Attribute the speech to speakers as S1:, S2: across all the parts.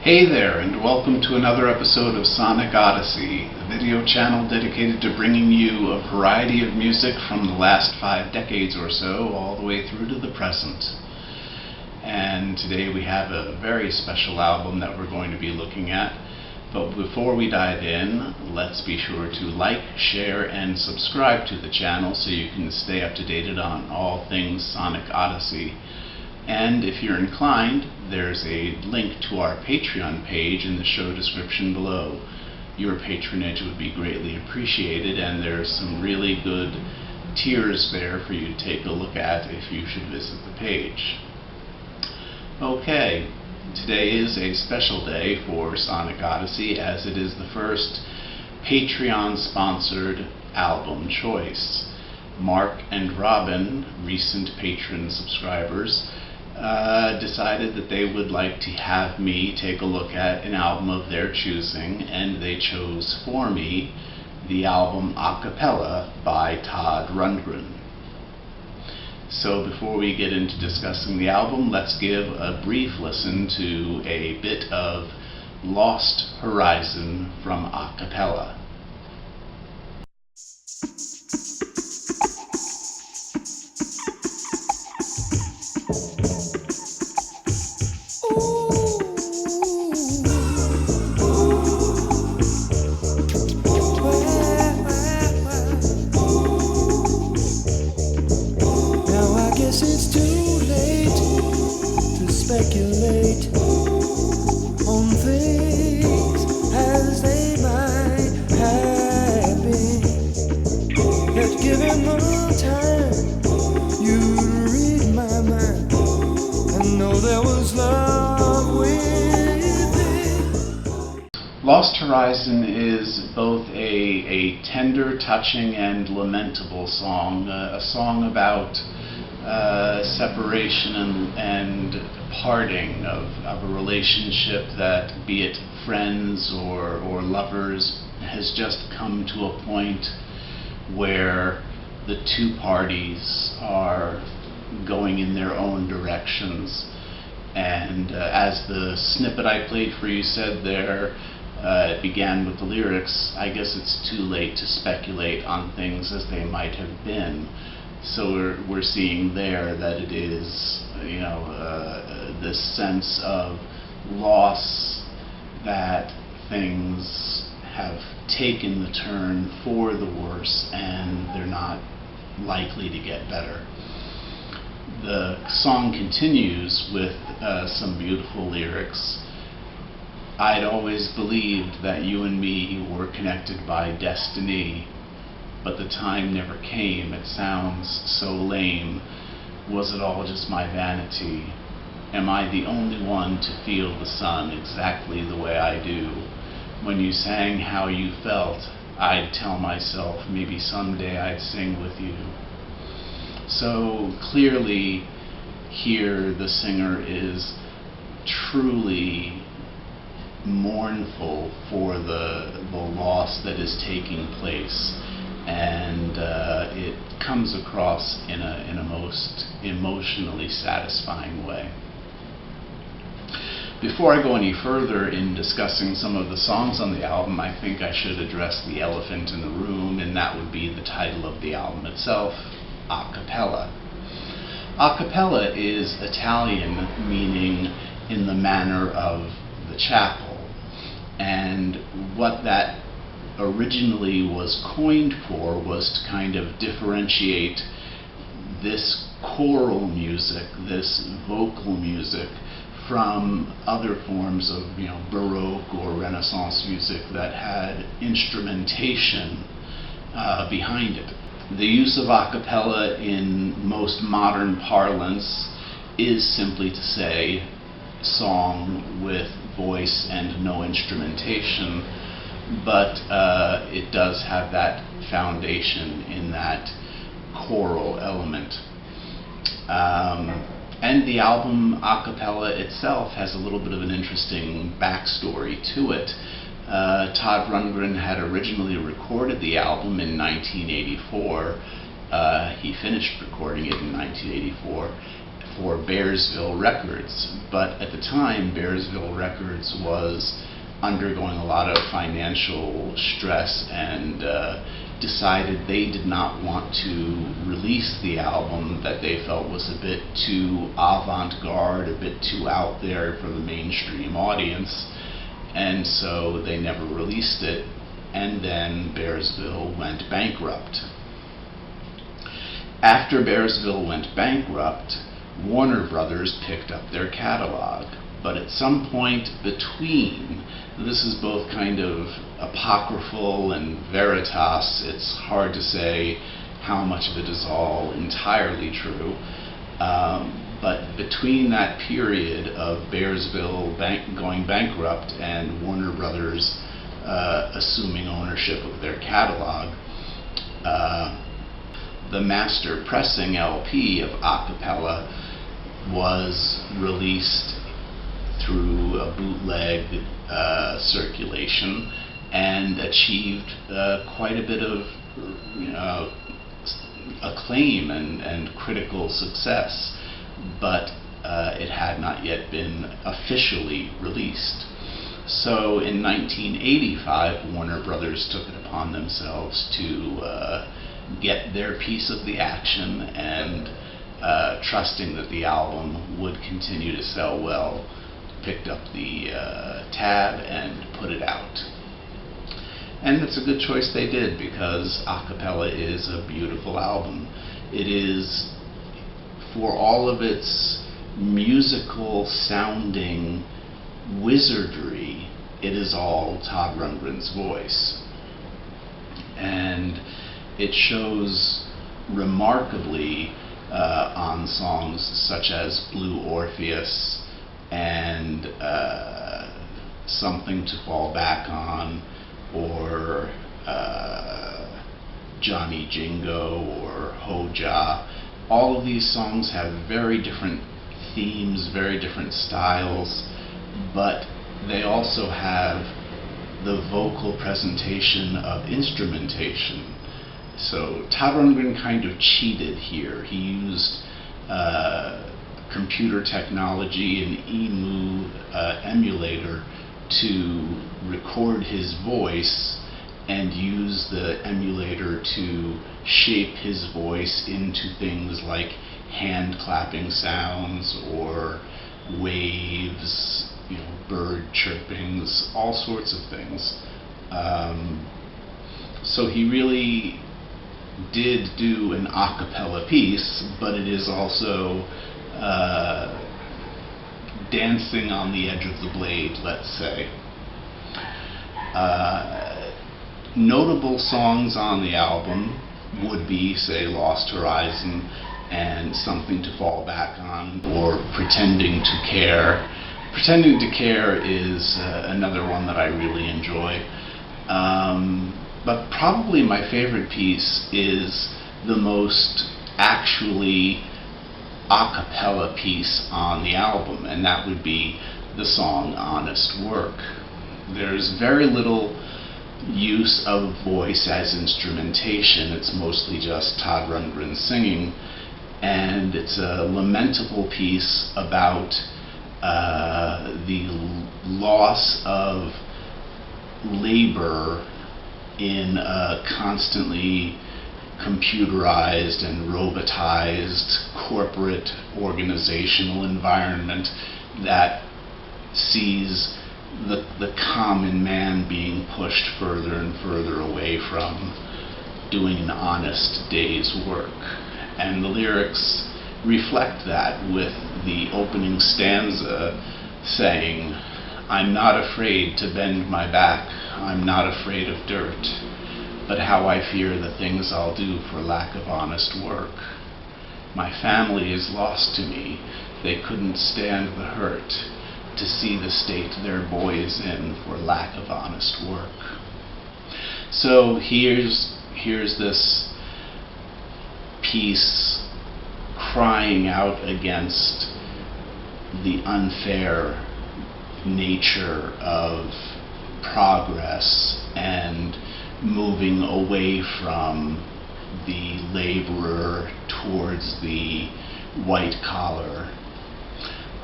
S1: Hey there, and welcome to another episode of Sonic Odyssey, a video channel dedicated to bringing you a variety of music from the last 5 decades or so, all the way through to the present. And today we have a very special album that we're going to be looking at. But before we dive in, let's be sure to like, share, and subscribe to the channel so you can stay up to date on all things Sonic Odyssey. And if you're inclined, there's a link to our Patreon page in the show description below. Your patronage would be greatly appreciated, and there's some really good tiers there for you to take a look at if you should visit the page. Okay, today is a special day for Sonic Odyssey, as it is the first Patreon-sponsored album choice. Mark and Robin, recent patron subscribers, decided that they would like to have me take a look at an album of their choosing, and they chose for me the album Cappella by Todd Rundgren. So before we get into discussing the album, let's give a brief listen to a bit of Lost Horizon from Cappella.
S2: It's too late to speculate on things as they might have been. Yet given the time, you'd read my mind and know there was love within.
S1: Lost Horizon is both a tender, touching, and lamentable song, a song about separation and parting of a relationship that, be it friends or lovers, has just come to a point where the two parties are going in their own directions. And as the snippet I played for you said there, it began with the lyrics, I guess it's too late to speculate on things as they might have been. So we're seeing there that it is, this sense of loss, that things have taken the turn for the worse and they're not likely to get better. The song continues with some beautiful lyrics. I'd always believed that you and me were connected by destiny, but the time never came. It sounds so lame. Was it all just my vanity? Am I the only one to feel the sun exactly the way I do? When you sang how you felt, I'd tell myself maybe someday I'd sing with you. So clearly here the singer is truly mournful for the loss that is taking place. And it comes across in a most emotionally satisfying way. Before I go any further in discussing some of the songs on the album, I think I should address the elephant in the room, and that would be the title of the album itself, Cappella. Cappella is Italian, meaning in the manner of the chapel, and what that originally was coined for was to kind of differentiate this choral music, this vocal music, from other forms of Baroque or Renaissance music that had instrumentation behind it. The use of a cappella in most modern parlance is simply to say song with voice and no instrumentation, but it does have that foundation in that choral element. And the album Cappella itself has a little bit of an interesting backstory to it. Todd Rundgren had originally recorded the album in 1984. He finished recording it in 1984 for Bearsville Records. But at the time, Bearsville Records was undergoing a lot of financial stress and decided they did not want to release the album that they felt was a bit too avant-garde, a bit too out there for the mainstream audience, and so they never released it, and then Bearsville went bankrupt. After Bearsville went bankrupt, Warner Brothers picked up their catalog, but at some point between, this is both kind of apocryphal and veritas, it's hard to say how much of it is all entirely true, but between that period of Bearsville going bankrupt and Warner Brothers assuming ownership of their catalog, the master pressing LP of Cappella was released through a bootleg circulation and achieved quite a bit of acclaim and critical success, but it had not yet been officially released. So in 1985, Warner Brothers took it upon themselves to get their piece of the action, and trusting that the album would continue to sell well, picked up the tab and put it out. And it's a good choice they did, because Cappella is a beautiful album. It is, for all of its musical sounding wizardry, it is all Todd Rundgren's voice. And it shows remarkably on songs such as Blue Orpheus and Something to Fall Back On, or Johnny Jingo, or Hoja. All of these songs have very different themes, very different styles, but they also have the vocal presentation of instrumentation. So Todd Rundgren kind of cheated here. He used computer technology, an EMU emulator, to record his voice and use the emulator to shape his voice into things like hand clapping sounds or waves, bird chirpings, all sorts of things. So he really did do an a cappella piece, but it is also dancing on the edge of the blade, let's say. Notable songs on the album would be, say, Lost Horizon and Something to Fall Back On, or Pretending to Care. Pretending to Care is another one that I really enjoy. But probably my favorite piece is the most actually a cappella piece on the album, and that would be the song Honest Work. There's very little use of voice as instrumentation. It's mostly just Todd Rundgren singing, and it's a lamentable piece about the loss of labor in a constantly computerized and robotized corporate organizational environment that sees the common man being pushed further and further away from doing an honest day's work. And the lyrics reflect that, with the opening stanza saying, "I'm not afraid to bend my back, I'm not afraid of dirt, but how I fear the things I'll do for lack of honest work. My family is lost to me, they couldn't stand the hurt, to see the state their boy is in for lack of honest work." So here's this piece crying out against the unfair nature of progress and moving away from the laborer towards the white collar.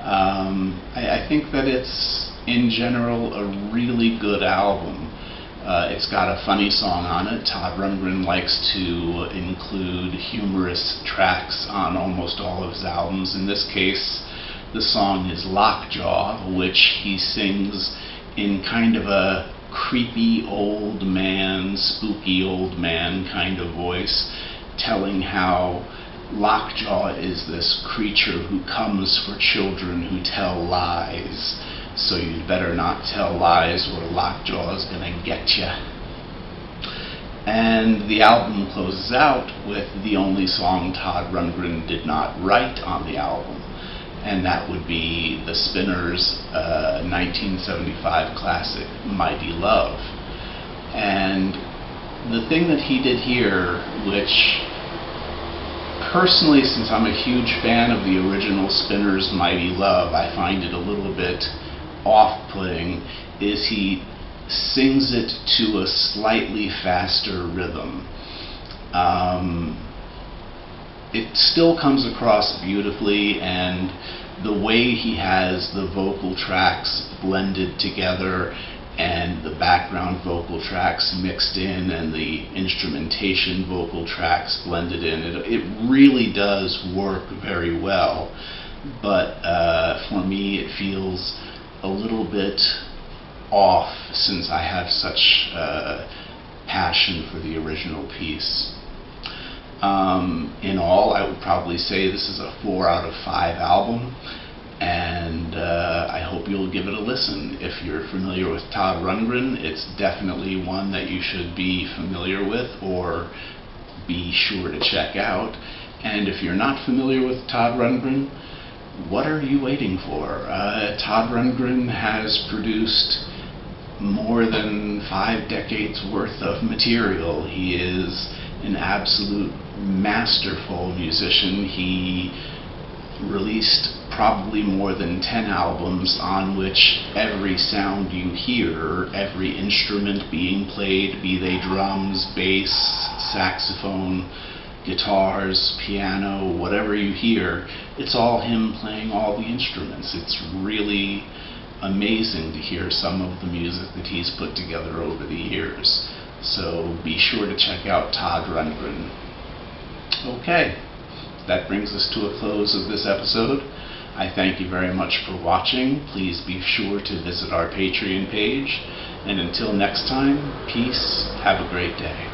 S1: I think that it's, in general, a really good album. It's got a funny song on it. Todd Rundgren likes to include humorous tracks on almost all of his albums. In this case, the song is Lockjaw, which he sings in kind of a creepy old man, spooky old man kind of voice, telling how Lockjaw is this creature who comes for children who tell lies. So you'd better not tell lies or Lockjaw is gonna get ya. And the album closes out with the only song Todd Rundgren did not write on the album, and that would be the Spinners' 1975 classic, Mighty Love. And the thing that he did here, which personally, since I'm a huge fan of the original Spinners' Mighty Love, I find it a little bit off-putting, is he sings it to a slightly faster rhythm. It still comes across beautifully, and the way he has the vocal tracks blended together and the background vocal tracks mixed in and the instrumentation vocal tracks blended in, it really does work very well. But for me, it feels a little bit off, since I have such passion for the original piece. In all, I would probably say this is a 4 out of 5 album, and I hope you'll give it a listen. If you're familiar with Todd Rundgren, it's definitely one that you should be familiar with or be sure to check out. And if you're not familiar with Todd Rundgren, what are you waiting for? Todd Rundgren has produced more than 5 decades worth of material. He is an absolute masterful musician. He released probably more than 10 albums on which every sound you hear, every instrument being played, be they drums, bass, saxophone, guitars, piano, whatever you hear, it's all him playing all the instruments. It's really amazing to hear some of the music that he's put together over the years. So be sure to check out Todd Rundgren. Okay, that brings us to a close of this episode. I thank you very much for watching. Please be sure to visit our Patreon page. And until next time, peace, have a great day.